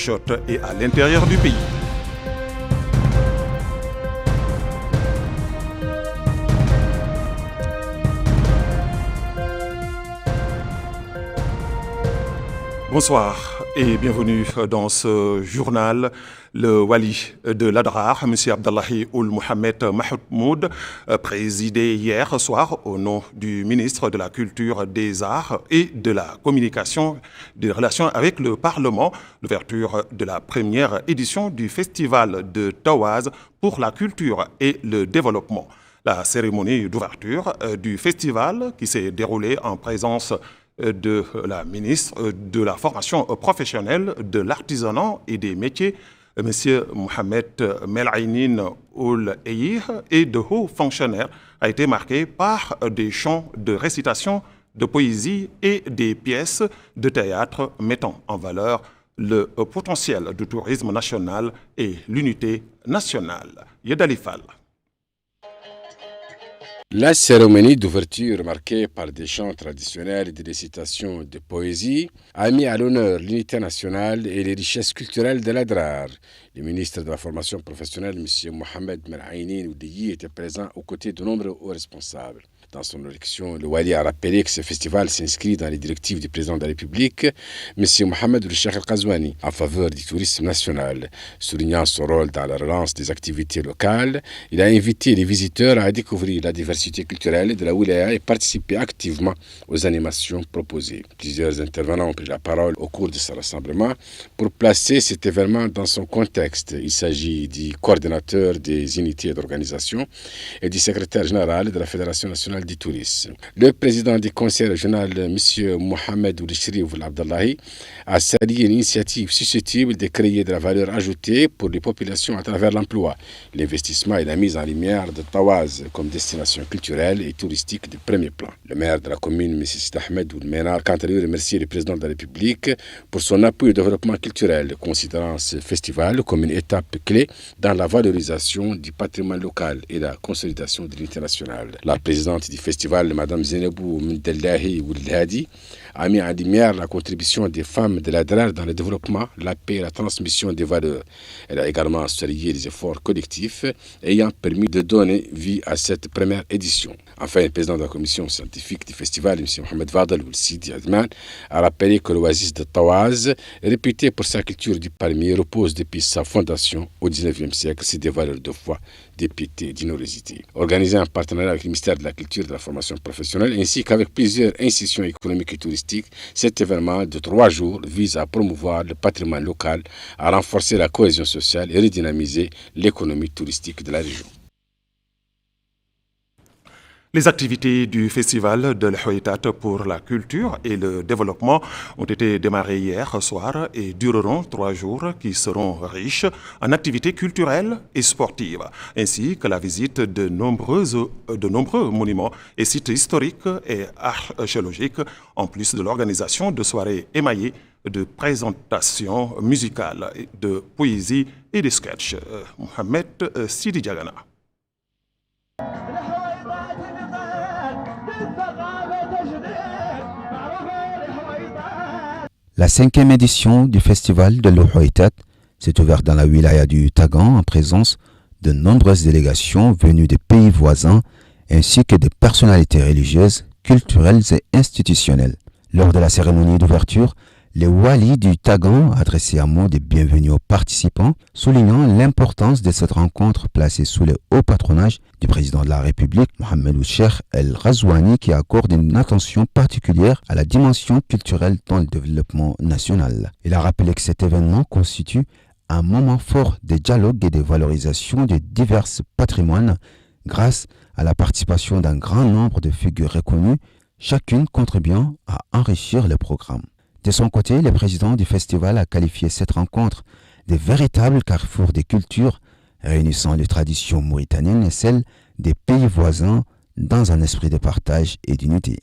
Nouakchott et à l'intérieur du pays. Bonsoir et bienvenue dans ce journal. Le wali de l'Adrar, M. Abdallahi Ould Mohamed Mahmoud, présidé hier soir au nom du ministre de la Culture, des Arts et de la Communication, des Relations avec le Parlement, l'ouverture de la première édition du Festival de Tawaz pour la culture et le développement. La cérémonie d'ouverture du festival, qui s'est déroulée en présence de la ministre de la Formation professionnelle, de l'artisanat et des métiers, M. Mohamed Mel'Aïnin Ould Eyih, et de hauts fonctionnaires, a été marquée par des chants de récitation, de poésie et des pièces de théâtre mettant en valeur le potentiel du tourisme national et l'unité nationale. Yedali Fall. La cérémonie d'ouverture, marquée par des chants traditionnels et des récitations de poésie, a mis à l'honneur l'unité nationale et les richesses culturelles de l'Adrar. Le ministre de la Formation professionnelle, M. Mohamed Mel'Aïnin Ould Eyih, était présent aux côtés de nombreux hauts responsables. Dans son élection, le Wali a rappelé que ce festival s'inscrit dans les directives du président de la République, M. Mohamed Ould Cheikh Al-Ghazouani, en faveur du tourisme national. Soulignant son rôle dans la relance des activités locales, il a invité les visiteurs à découvrir la diversité culturelle de la wilaya et participer activement aux animations proposées. Plusieurs intervenants ont pris la parole au cours de ce rassemblement pour placer cet événement dans son contexte. Il s'agit du coordinateur des unités d'organisation et du secrétaire général de la Fédération nationale du tourisme. Le président du conseil régional, M. Mohamed Ould Cherif Ould Abdallahi, a salué l'initiative susceptible de créer de la valeur ajoutée pour les populations à travers l'emploi, l'investissement et la mise en lumière de Tawaz comme destination culturelle et touristique de premier plan. Le maire de la commune, M. Sidi Ahmed Ould Ménar, quant à lui, remercie le président de la République pour son appui au développement culturel, considérant ce festival comme une étape clé dans la valorisation du patrimoine local et la consolidation de l'unité nationale. La présidente du festival, Mme Zainabou Mendellahi Ould Hadi, a mis en lumière la contribution des femmes de l'Adrar dans le développement, la paix et la transmission des valeurs. Elle a également salué les efforts collectifs ayant permis de donner vie à cette première édition. Enfin, le président de la commission scientifique du festival, M. Mohamed Fadel Ould Sidi Adman, a rappelé que l'oasis de Tawaz, réputé pour sa culture du palmier, repose depuis sa fondation au XIXe siècle sur des valeurs de foi, de piété et d'ignorosité. Organisé en partenariat avec le ministère de la Culture et de la Formation professionnelle, ainsi qu'avec plusieurs institutions économiques et touristiques, cet événement de 3 jours vise à promouvoir le patrimoine local, à renforcer la cohésion sociale et redynamiser l'économie touristique de la région. Les activités du festival de l'Houïtat pour la culture et le développement ont été démarrées hier soir et dureront 3 jours qui seront riches en activités culturelles et sportives, ainsi que la visite de nombreux monuments et sites historiques et archéologiques, en plus de l'organisation de soirées émaillées, de présentations musicales, de poésie et de sketchs. Mohamed Sidi Diagana. La 5e édition du festival de l'Houïtat s'est ouverte dans la wilaya du Tagan en présence de nombreuses délégations venues des pays voisins ainsi que des personnalités religieuses, culturelles et institutionnelles. Lors de la cérémonie d'ouverture, le wali du Tagan a adressé un mot de bienvenue aux participants, soulignant l'importance de cette rencontre placée sous le haut patronage du président de la République, Mohamed Ould Cheikh Al-Ghazouani, qui accorde une attention particulière à la dimension culturelle dans le développement national. Il a rappelé que cet événement constitue un moment fort de dialogue et de valorisation de divers patrimoines grâce à la participation d'un grand nombre de figures reconnues, chacune contribuant à enrichir le programme. De son côté, le président du festival a qualifié cette rencontre de véritable carrefour des cultures, réunissant les traditions mauritaniennes et celles des pays voisins dans un esprit de partage et d'unité.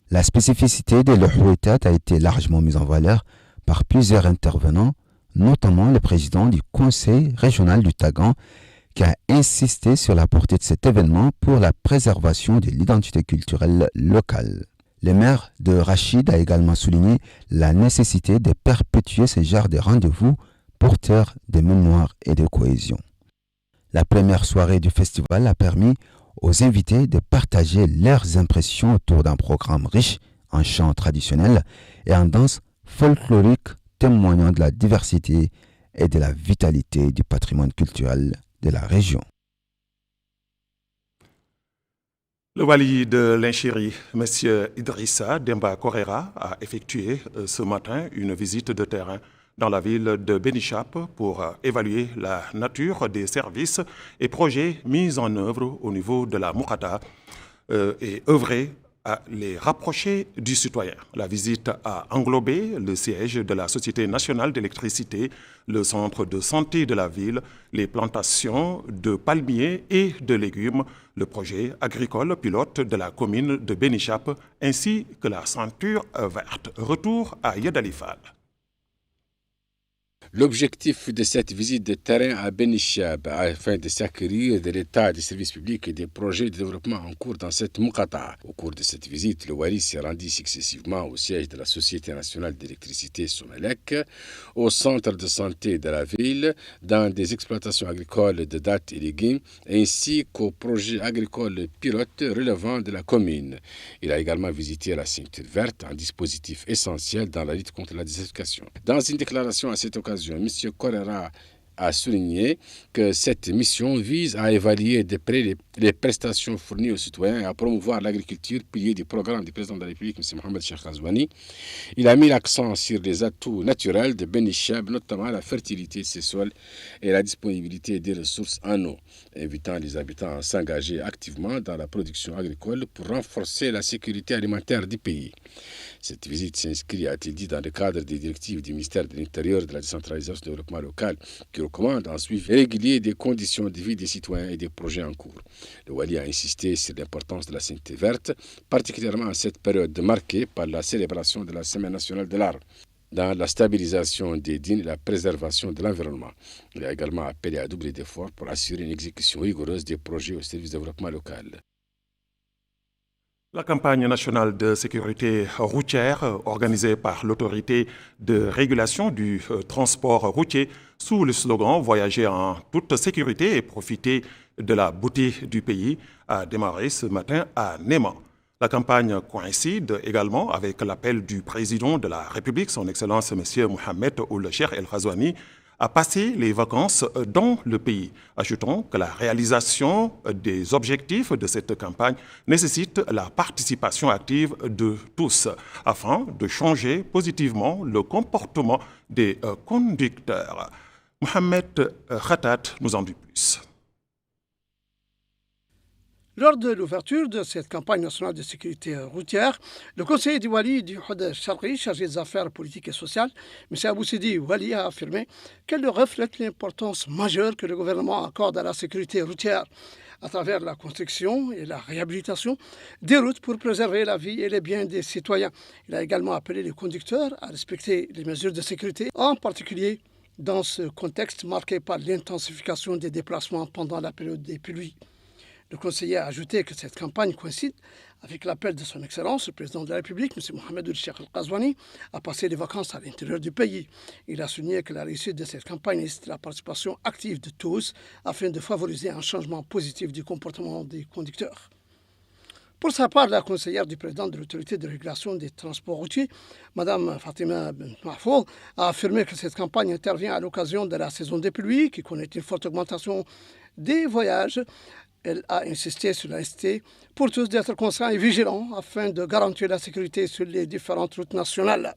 La spécificité de l'Houïtat a été largement mise en valeur par plusieurs intervenants, notamment le président du conseil régional du Tagan, qui a insisté sur la portée de cet événement pour la préservation de l'identité culturelle locale. Le maire de Rachid a également souligné la nécessité de perpétuer ce genre de rendez-vous porteurs de mémoire et de cohésion. La première soirée du festival a permis aux invités de partager leurs impressions autour d'un programme riche en chants traditionnels et en danse folklorique témoignant de la diversité et de la vitalité du patrimoine culturel de la région. Le wali de l'Inchiri, M. Idrissa Demba Korera, a effectué ce matin une visite de terrain dans la ville de Benichap pour évaluer la nature des services et projets mis en œuvre au niveau de la Moukata et œuvrer à les rapprocher du citoyen. La visite a englobé le siège de la Société nationale d'électricité, le centre de santé de la ville, les plantations de palmiers et de légumes, le projet agricole pilote de la commune de Benichap, ainsi que la ceinture verte. Retour à Yedalifal. L'objectif de cette visite de terrain à Benichab afin de s'acquérir de l'état des services publics et des projets de développement en cours dans cette Moukata. Au cours de cette visite, le Wali s'est rendu successivement au siège de la Société nationale d'électricité Somelec, au centre de santé de la ville, dans des exploitations agricoles de dattes et légumes, ainsi qu'au projet agricole pilote relevant de la commune. Il a également visité la ceinture verte, un dispositif essentiel dans la lutte contre la désertification. Dans une déclaration à cette occasion, M. Korera a souligné que cette mission vise à évaluer de près les prestations fournies aux citoyens et à promouvoir l'agriculture, pilier du programme du président de la République, M. Mohamed Cheikh Ghazouani. Il a mis l'accent sur les atouts naturels de Benichab, notamment la fertilité de ses sols et la disponibilité des ressources en eau, invitant les habitants à s'engager activement dans la production agricole pour renforcer la sécurité alimentaire du pays. Cette visite s'inscrit, a-t-il dit, dans le cadre des directives du ministère de l'Intérieur, de la décentralisation et du développement local, qui recommande un suivi régulier des conditions de vie des citoyens et des projets en cours. Le Wali a insisté sur l'importance de la santé verte, particulièrement en cette période marquée par la célébration de la Semaine nationale de l'arbre, dans la stabilisation des dînes et la préservation de l'environnement. Il a également appelé à doubler d'efforts pour assurer une exécution rigoureuse des projets au service du développement local. La campagne nationale de sécurité routière organisée par l'autorité de régulation du transport routier sous le slogan « Voyager en toute sécurité et profiter de la beauté du pays » a démarré ce matin à Néma. La campagne coïncide également avec l'appel du président de la République, son Excellence M. Mohamed Ould Cheikh El Ghazouani, à passer les vacances dans le pays. Ajoutons que la réalisation des objectifs de cette campagne nécessite la participation active de tous afin de changer positivement le comportement des conducteurs. Mohamed Khatat nous en dit plus. Lors de l'ouverture de cette campagne nationale de sécurité routière, le conseiller du Wali du Houda Charqi, chargé des affaires politiques et sociales, M. Abou Sidi Wali, a affirmé qu'elle reflète l'importance majeure que le gouvernement accorde à la sécurité routière à travers la construction et la réhabilitation des routes pour préserver la vie et les biens des citoyens. Il a également appelé les conducteurs à respecter les mesures de sécurité, en particulier dans ce contexte marqué par l'intensification des déplacements pendant la période des pluies. Le conseiller a ajouté que cette campagne coïncide avec l'appel de son Excellence, le président de la République, M. Mohamed Ould Cheikh El Ghazouani, à passer des vacances à l'intérieur du pays. Il a souligné que la réussite de cette campagne nécessite la participation active de tous afin de favoriser un changement positif du comportement des conducteurs. Pour sa part, la conseillère du président de l'autorité de régulation des transports routiers, Mme Fatima Ben Mahfouz, a affirmé que cette campagne intervient à l'occasion de la saison des pluies qui connaît une forte augmentation des voyages. Elle a insisté sur la nécessité pour tous d'être conscients et vigilants afin de garantir la sécurité sur les différentes routes nationales,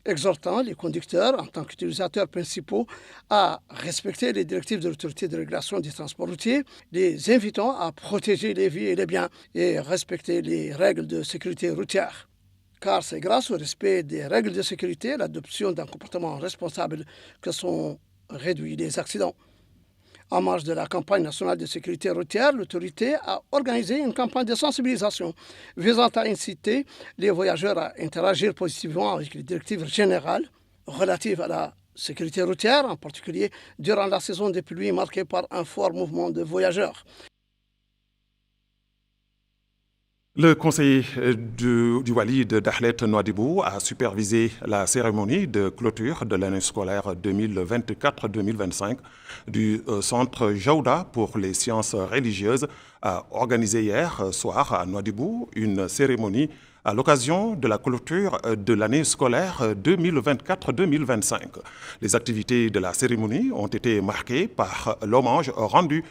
exhortant les conducteurs en tant qu'utilisateurs principaux à respecter les directives de l'autorité de régulation des transports routiers, les invitant à protéger les vies et les biens et respecter les règles de sécurité routière. Car c'est grâce au respect des règles de sécurité et l'adoption d'un comportement responsable que sont réduits les accidents. En marge de la campagne nationale de sécurité routière, l'autorité a organisé une campagne de sensibilisation visant à inciter les voyageurs à interagir positivement avec les directives générales relatives à la sécurité routière, en particulier durant la saison des pluies marquée par un fort mouvement de voyageurs. Le conseiller du Wali de Dakhlet Nouadhibou a supervisé la cérémonie de clôture de l'année scolaire 2024-2025 du Centre Jaouda pour les sciences religieuses, a organisé hier soir à Nouadhibou une cérémonie à l'occasion de la clôture de l'année scolaire 2024-2025. Les activités de la cérémonie ont été marquées par l'hommage rendu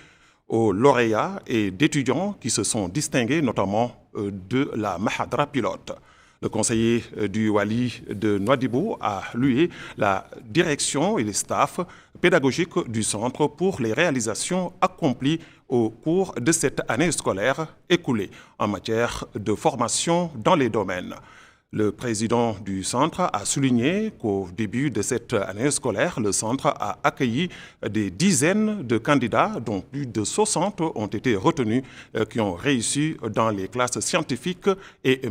aux lauréats et d'étudiants qui se sont distingués, notamment de la Mahadra pilote. Le conseiller du Wali de Nouadhibou a loué la direction et les staffs pédagogiques du centre pour les réalisations accomplies au cours de cette année scolaire écoulée en matière de formation dans les domaines. Le président du centre a souligné qu'au début de cette année scolaire, le centre a accueilli des dizaines de candidats, dont plus de 60 ont été retenus, qui ont réussi dans les classes scientifiques et à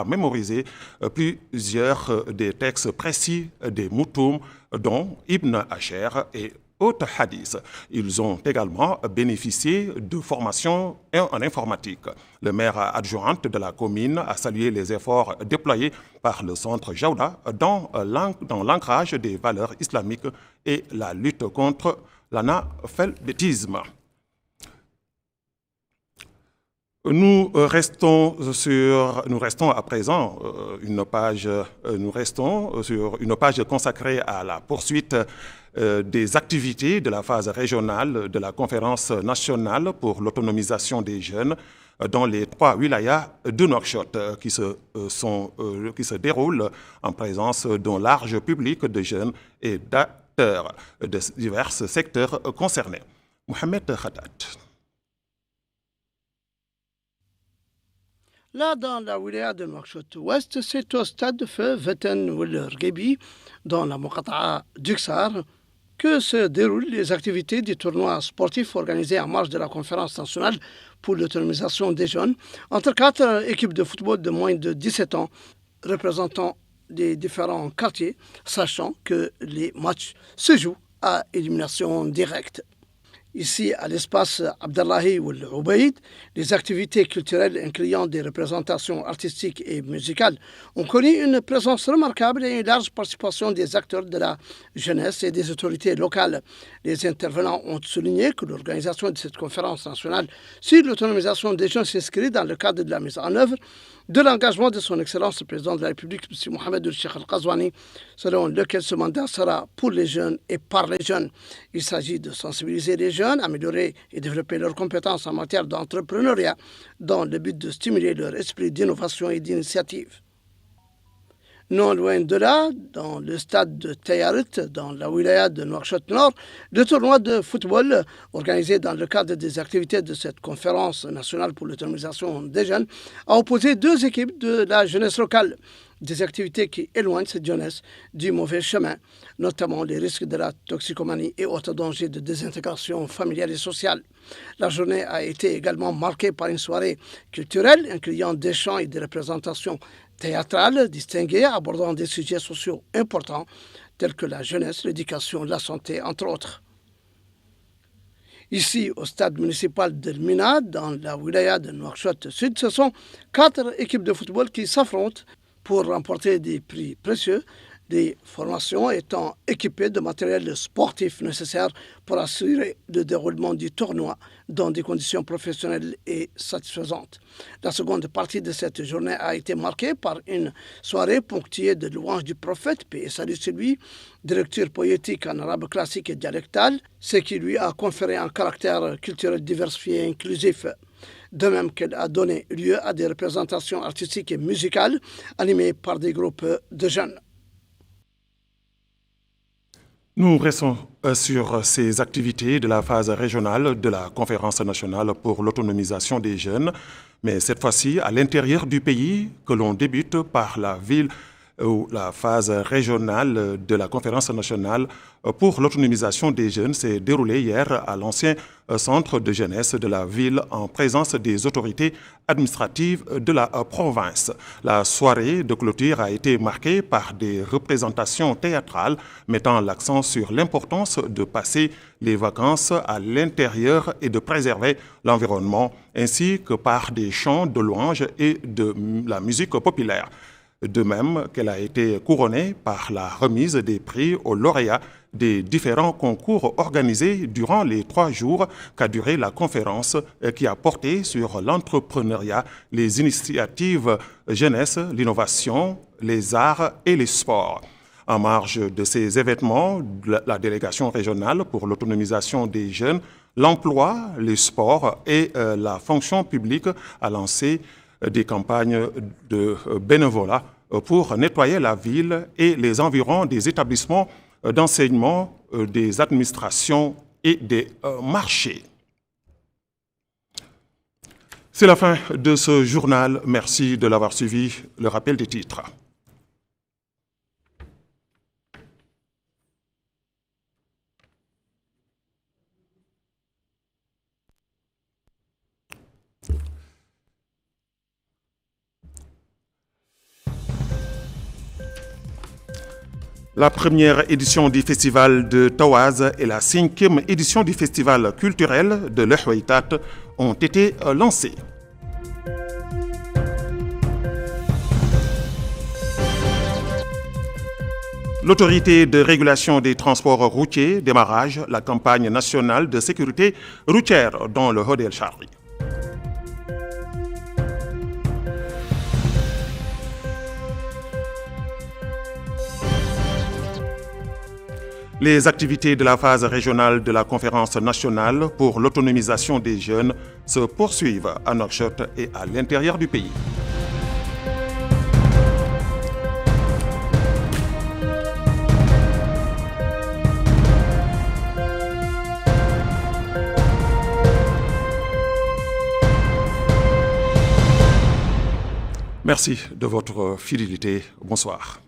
mémoriser plusieurs des textes précis des Moutoum, dont Ibn Asher et autres hadiths. Ils ont également bénéficié de formations en informatique. Le maire adjointe de la commune a salué les efforts déployés par le centre Jaouda dans l'ancrage des valeurs islamiques et la lutte contre l'analphabétisme. Nous restons à présent sur une page consacrée à la poursuite des activités de la phase régionale de la conférence nationale pour l'autonomisation des jeunes dans les 3 wilayas de Nouakchott qui se déroulent en présence d'un large public de jeunes et d'acteurs de divers secteurs concernés. Mohamed Khatat. Là, dans la wilaya de Nouakchott-Ouest, c'est au stade de feu Veten Ouel-Rgébi, dans la Moqata'a d'Uksar, que se déroulent les activités du tournoi sportif organisé en marge de la conférence nationale pour l'autonomisation des jeunes entre 4 équipes de football de moins de 17 ans représentant les différents quartiers, sachant que les matchs se jouent à élimination directe. Ici, à l'espace Abdallahi Ould Oubaïd, les activités culturelles incluant des représentations artistiques et musicales ont connu une présence remarquable et une large participation des acteurs de la jeunesse et des autorités locales. Les intervenants ont souligné que l'organisation de cette conférence nationale sur l'autonomisation des jeunes s'inscrit dans le cadre de la mise en œuvre de l'engagement de son Excellence le Président de la République, M. Mohamed El-Cheikh Al-Qazouani, selon lequel ce mandat sera pour les jeunes et par les jeunes. Il s'agit de sensibiliser les jeunes, améliorer et développer leurs compétences en matière d'entrepreneuriat dans le but de stimuler leur esprit d'innovation et d'initiative. Non loin de là, dans le stade de Tayarit, dans la wilaya de Nouakchott-Nord, le tournoi de football organisé dans le cadre des activités de cette conférence nationale pour l'autonomisation des jeunes a opposé 2 équipes de la jeunesse locale. Des activités qui éloignent cette jeunesse du mauvais chemin, notamment les risques de la toxicomanie et autres dangers de désintégration familiale et sociale. La journée a été également marquée par une soirée culturelle incluant des chants et des représentations théâtrales distinguées abordant des sujets sociaux importants tels que la jeunesse, l'éducation, la santé, entre autres. Ici, au stade municipal de Mina, dans la wilaya de Nouakchott-Sud, ce sont 4 équipes de football qui s'affrontent pour remporter des prix précieux, des formations étant équipées de matériel sportif nécessaire pour assurer le déroulement du tournoi dans des conditions professionnelles et satisfaisantes. La seconde partie de cette journée a été marquée par une soirée ponctuée de louanges du prophète, paix et salut sur lui, de lectures poétiques en arabe classique et dialectal, ce qui lui a conféré un caractère culturel diversifié et inclusif. De même qu'elle a donné lieu à des représentations artistiques et musicales animées par des groupes de jeunes. Nous restons sur ces activités de la phase régionale de la conférence nationale pour l'autonomisation des jeunes, mais cette fois-ci à l'intérieur du pays que l'on débute par la ville où la phase régionale de la conférence nationale pour l'autonomisation des jeunes s'est déroulée hier à l'ancien centre de jeunesse de la ville en présence des autorités administratives de la province. La soirée de clôture a été marquée par des représentations théâtrales mettant l'accent sur l'importance de passer les vacances à l'intérieur et de préserver l'environnement, ainsi que par des chants de louanges et de la musique populaire. De même qu'elle a été couronnée par la remise des prix aux lauréats des différents concours organisés durant les 3 jours qu'a duré la conférence qui a porté sur l'entrepreneuriat, les initiatives jeunesse, l'innovation, les arts et les sports. En marge de ces événements, la délégation régionale pour l'autonomisation des jeunes, l'emploi, les sports et la fonction publique a lancé des campagnes de bénévolat pour nettoyer la ville et les environs des établissements d'enseignement, des administrations et des marchés. C'est la fin de ce journal. Merci de l'avoir suivi. Le rappel des titres. La première édition du festival de Tawaz et la 5e édition du festival culturel de l'Houaitat ont été lancées. L'autorité de régulation des transports routiers démarrage la campagne nationale de sécurité routière dans le Haut El Charri. Les activités de la phase régionale de la conférence nationale pour l'autonomisation des jeunes se poursuivent à Nouakchott et à l'intérieur du pays. Merci de votre fidélité. Bonsoir.